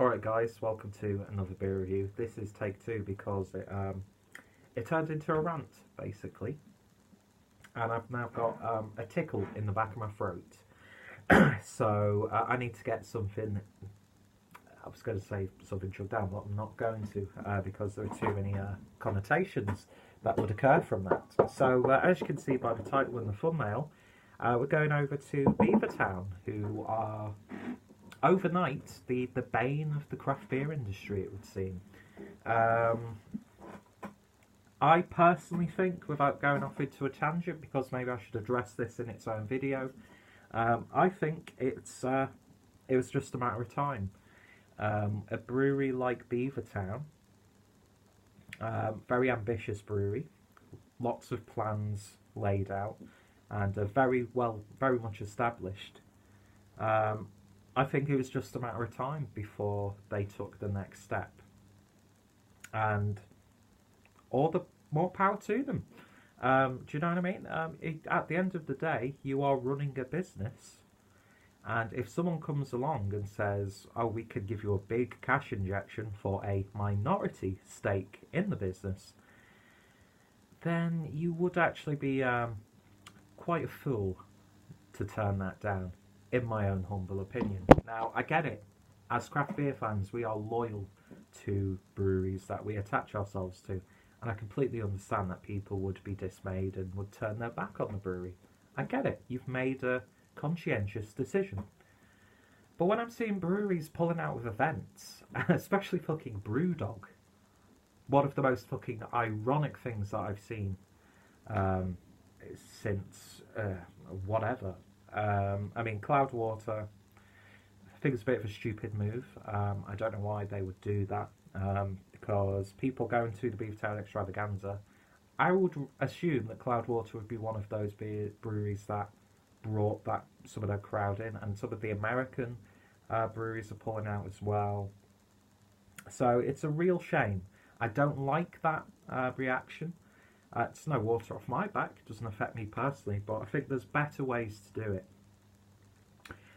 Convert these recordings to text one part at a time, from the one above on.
Alright guys, welcome to another beer review. This is take two because it turned into a rant, basically. And I've now got a tickle in the back of my throat. So I need to get something, I was going to say something chugged down, but I'm not going to because there are too many connotations that would occur from that. So as you can see by the title and the thumbnail, we're going over to Beavertown, who are overnight the bane of the craft beer industry, it would seem. I personally think, without going off into a tangent, because maybe I should address this in its own video, I think it was just a matter of time. A brewery like Beavertown, very ambitious brewery, lots of plans laid out, and very much established. I think it was just a matter of time before they took the next step, and all the more power to them. Do you know what I mean? At the end of the day, you are running a business, and if someone comes along and says, "Oh, we could give you a big cash injection for a minority stake in the business," then you would actually be quite a fool to turn that down, in my own humble opinion. Now, I get it. As craft beer fans, we are loyal to breweries that we attach ourselves to, and I completely understand that people would be dismayed and would turn their back on the brewery. I get it. You've made a conscientious decision. But when I'm seeing breweries pulling out with events, especially fucking Brewdog, one of the most fucking ironic things that I've seen since whatever. I mean, Cloudwater, I think it's a bit of a stupid move. I don't know why they would do that, because people going to the Beavertown Extravaganza, I would assume that Cloudwater would be one of those breweries that brought some of their crowd in, and some of the American breweries are pulling out as well. So it's a real shame. I don't like that reaction. It's no water off my back, it doesn't affect me personally, but I think there's better ways to do it.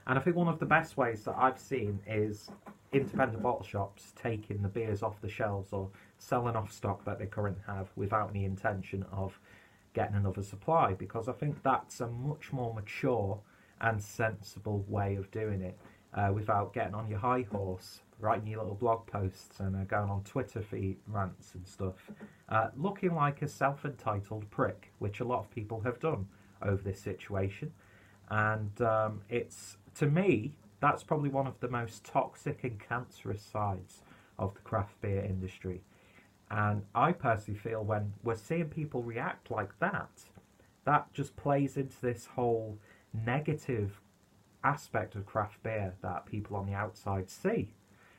And I think one of the best ways that I've seen is independent bottle shops taking the beers off the shelves or selling off stock that they currently have without any intention of getting another supply, because I think that's a much more mature and sensible way of doing it, without getting on your high horse, writing your little blog posts and going on Twitter feed rants and stuff, looking like a self-entitled prick, which a lot of people have done over this situation. And it's, to me, that's probably one of the most toxic and cancerous sides of the craft beer industry. And I personally feel when we're seeing people react like that, that just plays into this whole negative aspect of craft beer that people on the outside see.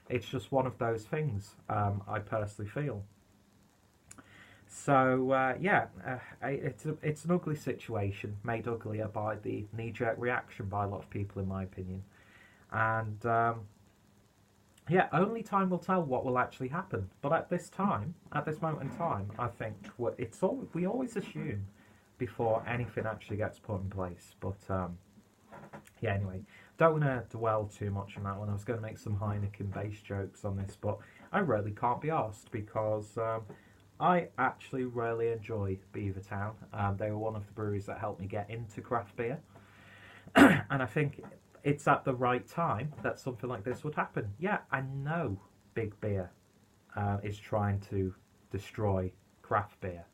It's just one of those things, I personally feel. So it's an ugly situation, made uglier by the knee-jerk reaction by a lot of people, in my opinion. And only time will tell what will actually happen. But at this moment in time, I think we always assume before anything actually gets put in place. But anyway, don't want to dwell too much on that one. I was going to make some Heineken-based jokes on this, but I really can't be arsed, because I actually really enjoy Beavertown. They were one of the breweries that helped me get into craft beer, and I think it's at the right time that something like this would happen. Yeah, I know big beer is trying to destroy craft beer,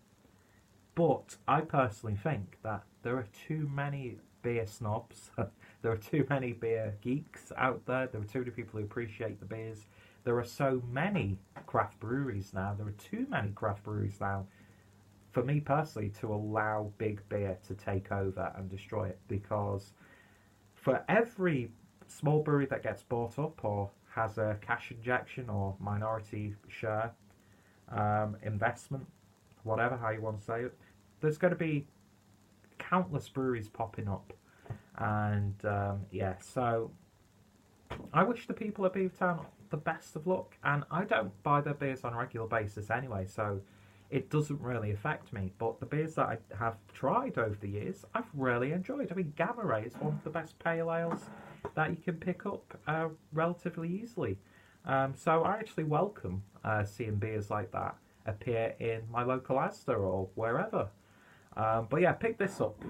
but I personally think that there are too many beer snobs, there are too many beer geeks out there, there are too many people who appreciate the beers. There are so many craft breweries now, there are too many craft breweries now, for me personally, to allow big beer to take over and destroy it, because for every small brewery that gets bought up or has a cash injection or minority share investment, whatever, how you want to say it, there's going to be countless breweries popping up. And so I wish the people at Beavertown the best of luck, and I don't buy their beers on a regular basis anyway, so it doesn't really affect me. But the beers that I have tried over the years, I've really enjoyed. I mean, Gamma Ray is one of the best pale ales that you can pick up relatively easily. So I actually welcome seeing beers like that appear in my local Asda or wherever. But yeah, pick this up,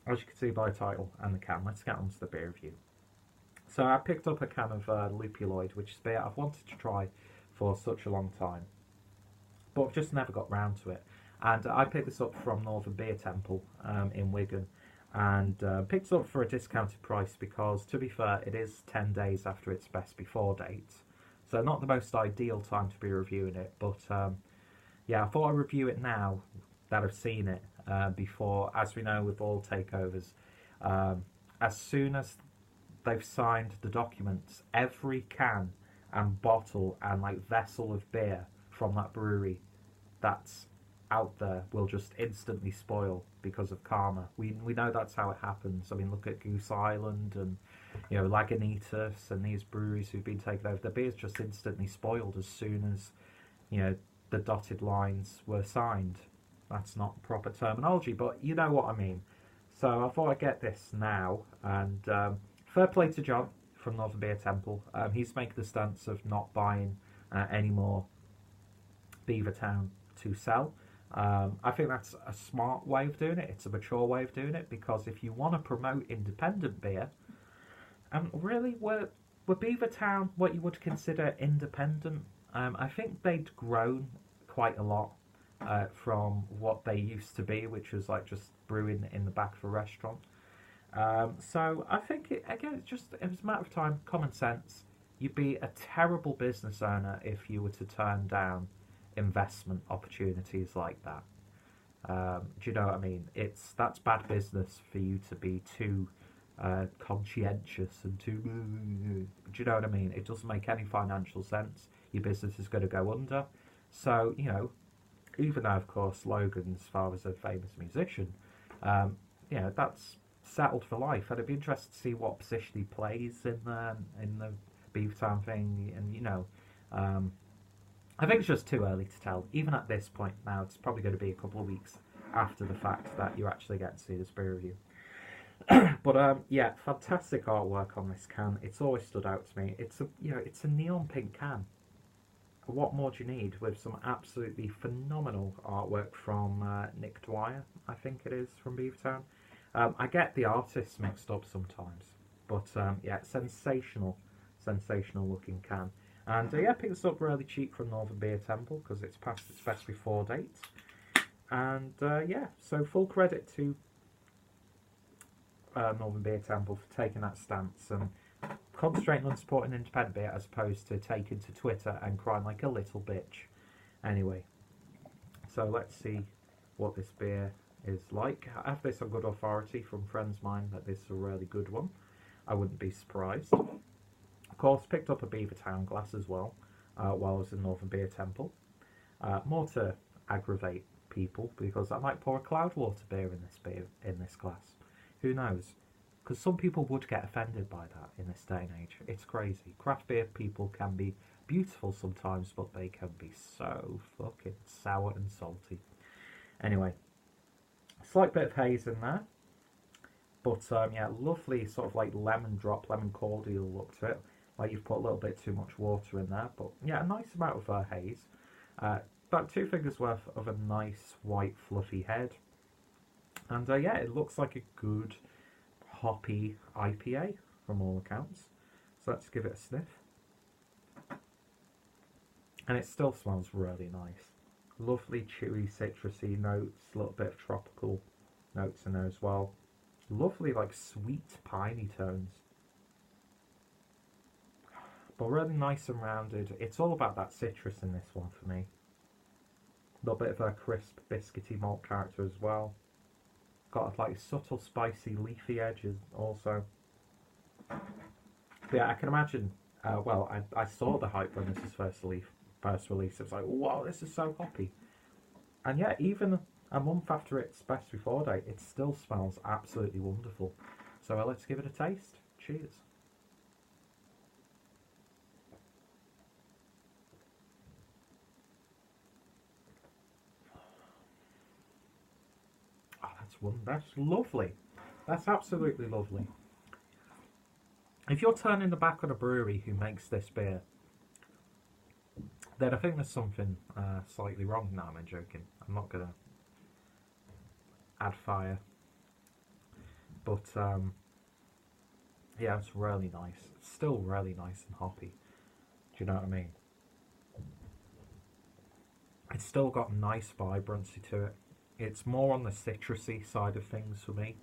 as you can see by the title and the can. Let's get on to the beer review. So I picked up a can of Lupuloid, which is beer I've wanted to try for such a long time, but I've just never got round to it. And I picked this up from Northern Beer Temple in Wigan, and picked it up for a discounted price because, to be fair, it is 10 days after its best before date. So not the most ideal time to be reviewing it, but yeah, I thought I'd review it now that I've seen it before. As we know with all takeovers, as soon as they've signed the documents, every can and bottle and like vessel of beer from that brewery that's out there will just instantly spoil because of karma. We know that's how it happens. I mean, look at Goose Island and, you know, Lagunitas and these breweries who've been taken over. The beer's just instantly spoiled as soon as, you know, the dotted lines were signed. That's not proper terminology, but you know what I mean. So I thought I'd get this now, and fair play to John from Northern Beer Temple. He's making the stance of not buying any more Beavertown to sell. I think that's a smart way of doing it. It's a mature way of doing it, because if you want to promote independent beer, really, were Beavertown what you would consider independent? I think they'd grown quite a lot from what they used to be, which was like just brewing in the back of a restaurant. So I think it was a matter of time, common sense. You'd be a terrible business owner if you were to turn down investment opportunities like that. Do you know what I mean? That's bad business for you to be too conscientious and too. Do you know what I mean? It doesn't make any financial sense. Your business is going to go under. So, you know, even though of course Logan's father's a famous musician, you know, that's settled for life. And I'd be interested to see what position he plays in the Beavertown thing. And you know, I think it's just too early to tell. Even at this point now, it's probably going to be a couple of weeks after the fact that you actually get to see this beer review. But yeah, fantastic artwork on this can. It's always stood out to me. It's a neon pink can. What more do you need, with some absolutely phenomenal artwork from Nick Dwyer, I think it is, from Beavertown. I get the artists mixed up sometimes, but yeah, sensational looking can. And yeah, picked this up really cheap from Northern Beer Temple because it's past its best before date. And yeah, so full credit to Northern Beer Temple for taking that stance and concentrating on supporting independent beer as opposed to taking to Twitter and crying like a little bitch. Anyway, so let's see what this beer is like. I have this on good authority from friends of mine that this is a really good one. I wouldn't be surprised. Of course, picked up a Beavertown glass as well while I was in Northern Beer Temple. More to aggravate people, because I might pour a Cloudwater beer in this glass. Who knows? Because some people would get offended by that in this day and age. It's crazy. Craft beer people can be beautiful sometimes, but they can be so fucking sour and salty. Anyway, slight bit of haze in there. But yeah, lovely sort of like lemon cordial look to it. Like you've put a little bit too much water in there. But yeah, a nice amount of haze. About 2 fingers worth of a nice white fluffy head. And yeah, it looks like a good hoppy IPA from all accounts. So let's give it a sniff. And it still smells really nice. Lovely chewy citrusy notes, a little bit of tropical notes in there as well. Lovely like sweet piney tones. But really nice and rounded. It's all about that citrus in this one for me. A little bit of a crisp biscuity malt character as well. Got like subtle spicy leafy edges also. But yeah, I can imagine, well, I saw the hype when this was first released. It was like, wow, this is so hoppy. And yeah, even a month after its best before date, it still smells absolutely wonderful. So let's give it a taste. Cheers. That's lovely. That's absolutely lovely. If you're turning the back on a brewery who makes this beer, then I think there's something slightly wrong. No, I'm joking. I'm not going to add fire. But, yeah, it's really nice. It's still really nice and hoppy. Do you know what I mean? It's still got nice vibrancy to it. It's more on the citrusy side of things for me.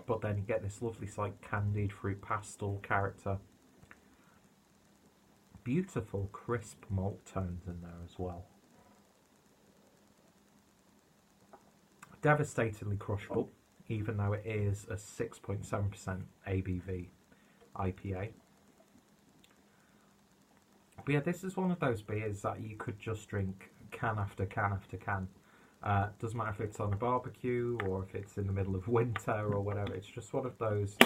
But then you get this lovely, like, candied fruit pastel character. Beautiful, crisp malt tones in there as well. Devastatingly crushable, even though it is a 6.7% ABV IPA. But yeah, this is one of those beers that you could just drink can after can after can. Doesn't matter if it's on a barbecue or if it's in the middle of winter or whatever. It's just one of those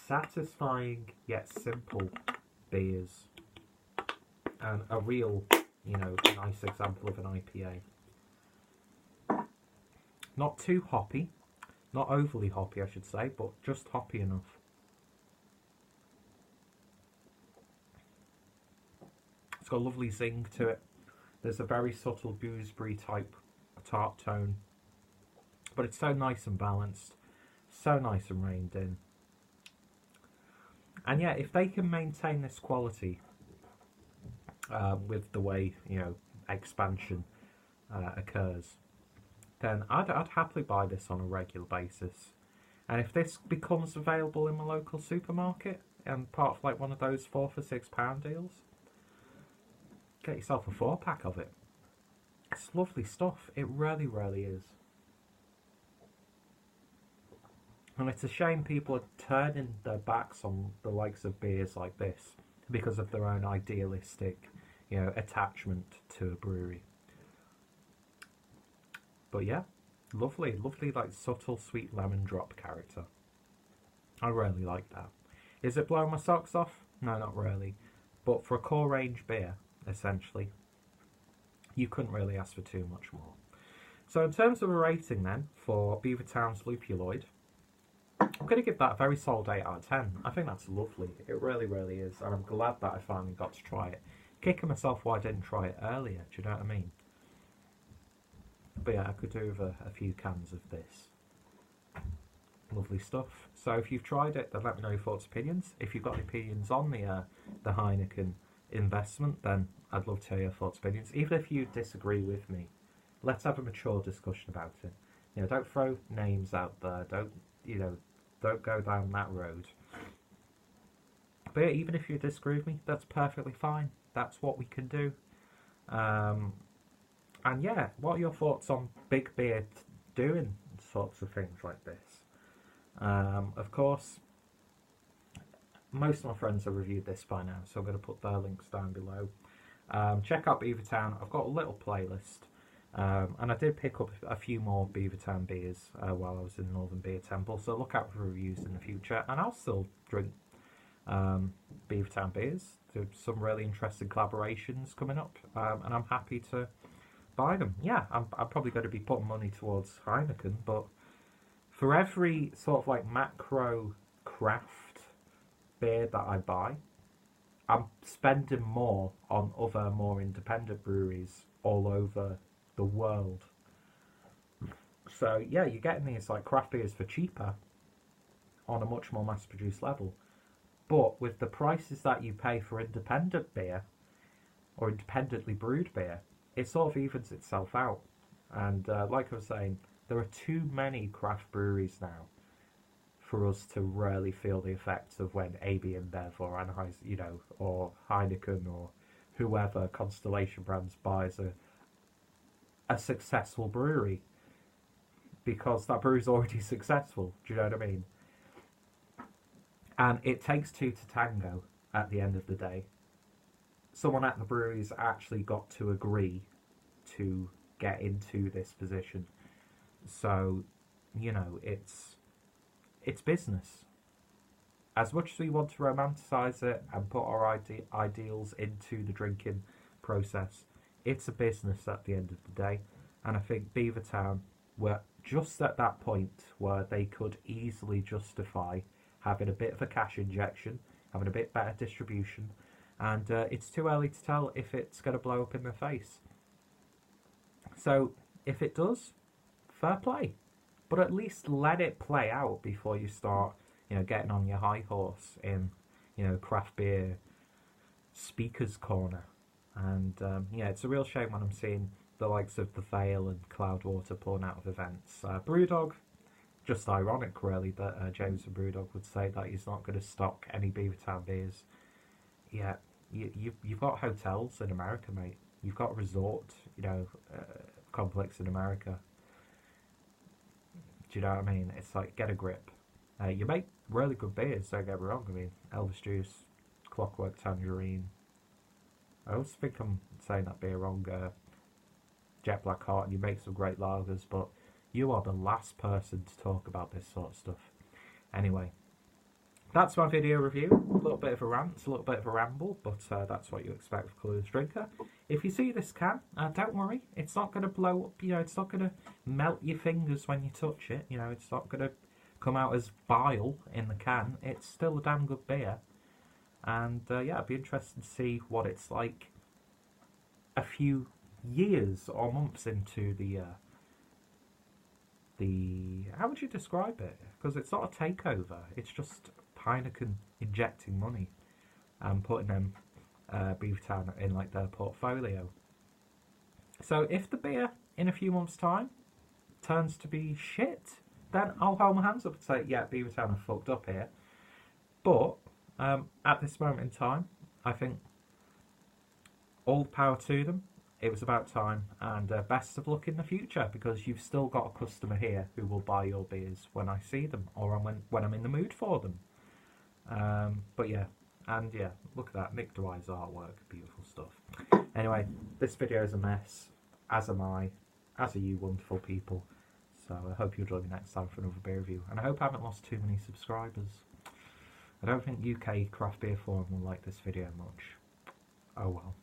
satisfying yet simple beers. And a real, you know, nice example of an IPA. Not too hoppy. Not overly hoppy, I should say, but just hoppy enough. It's got a lovely zing to it. There's a very subtle gooseberry type tart tone. But it's so nice and balanced. So nice and reined in. And yeah, if they can maintain this quality with the way, you know, expansion occurs, then I'd happily buy this on a regular basis. And if this becomes available in my local supermarket and part of like one of those 4 for £6 deals, get yourself a 4-pack of it. It's lovely stuff. It really, really is. And it's a shame people are turning their backs on the likes of beers like this because of their own idealistic, you know, attachment to a brewery. But yeah, lovely, lovely, like subtle sweet lemon drop character. I really like that. Is it blowing my socks off? No, not really. But for a core range beer, essentially, you couldn't really ask for too much more. So in terms of a rating then, for Beavertown's Lupuloid, I'm going to give that a very solid 8 out of 10. I think that's lovely. It really, really is. And I'm glad that I finally got to try it. Kicking myself why I didn't try it earlier. Do you know what I mean? But yeah, I could do with a few cans of this. Lovely stuff. So if you've tried it, then let me know your thoughts, opinions. If you've got any opinions on the Heineken investment, then I'd love to hear your thoughts, opinions. Even if you disagree with me, let's have a mature discussion about it. You know, don't throw names out there. Don't go down that road. But yeah, even if you disagree with me, that's perfectly fine. That's what we can do. And yeah, what are your thoughts on big beer doing sorts of things like this? Of course, most of my friends have reviewed this by now, so I'm going to put their links down below. Check out Beavertown. I've got a little playlist. And I did pick up a few more Beavertown beers while I was in Northern Beer Temple, so look out for reviews in the future. And I'll still drink Beavertown beers. There's some really interesting collaborations coming up, and I'm happy to buy them. Yeah, I'm probably going to be putting money towards Heineken, but for every sort of like macro craft beer that I buy, I'm spending more on other more independent breweries all over the world. So yeah, you're getting these like craft beers for cheaper on a much more mass-produced level. But with the prices that you pay for independent beer or independently brewed beer, it sort of evens itself out. And like I was saying, there are too many craft breweries now for us to really feel the effects of when AB InBev or Anheuser, you know, or Heineken or whoever Constellation Brands buys a successful brewery, because that brewery's already successful. Do you know what I mean? And it takes two to tango at the end of the day. Someone at the brewery's actually got to agree to get into this position. So, you know, it's business. As much as we want to romanticize it and put our ideals into the drinking process, it's a business at the end of the day. And I think Beavertown were just at that point where they could easily justify having a bit of a cash injection, having a bit better distribution, and it's too early to tell if it's going to blow up in the face. So if it does, fair play, but at least let it play out before you start, you know, getting on your high horse in, you know, craft beer speakers corner. And yeah, it's a real shame when I'm seeing the likes of the Vale and Cloudwater pulling out of events. Brewdog, just ironic really that James and Brewdog would say that he's not going to stock any Beavertown beers. Yeah, you've got hotels in America, mate. You've got resort, you know, complex in America. Do you know what I mean? It's like, get a grip. You make really good beers, don't get me wrong. I mean, Elvis Juice, Clockwork Tangerine. I always think I'm saying that beer wrong. Jet Black Heart, and you make some great lagers, but you are the last person to talk about this sort of stuff. Anyway, that's my video review. A little bit of a rant, a little bit of a ramble, but that's what you expect with Clueless Drinker. If you see this can, don't worry, it's not going to blow up, you know, it's not going to melt your fingers when you touch it, you know, it's not going to come out as bile in the can. It's still a damn good beer. And yeah, I'd be interested to see what it's like a few years or months into the how would you describe it? Because it's not a takeover, it's just Heineken injecting money and putting them Beavertown in like their portfolio. So if the beer in a few months' time turns to be shit, then I'll hold my hands up and say, yeah, Beavertown have fucked up here. But at this moment in time, I think all the power to them. It was about time, and best of luck in the future, because you've still got a customer here who will buy your beers when I see them, or when I'm in the mood for them. But yeah, and yeah, look at that, Nick Dwyer's artwork, beautiful stuff. Anyway, this video is a mess, as am I, as are you wonderful people. So I hope you'll join me next time for another beer review, and I hope I haven't lost too many subscribers. I don't think UK Craft Beer Forum will like this video much. Oh well.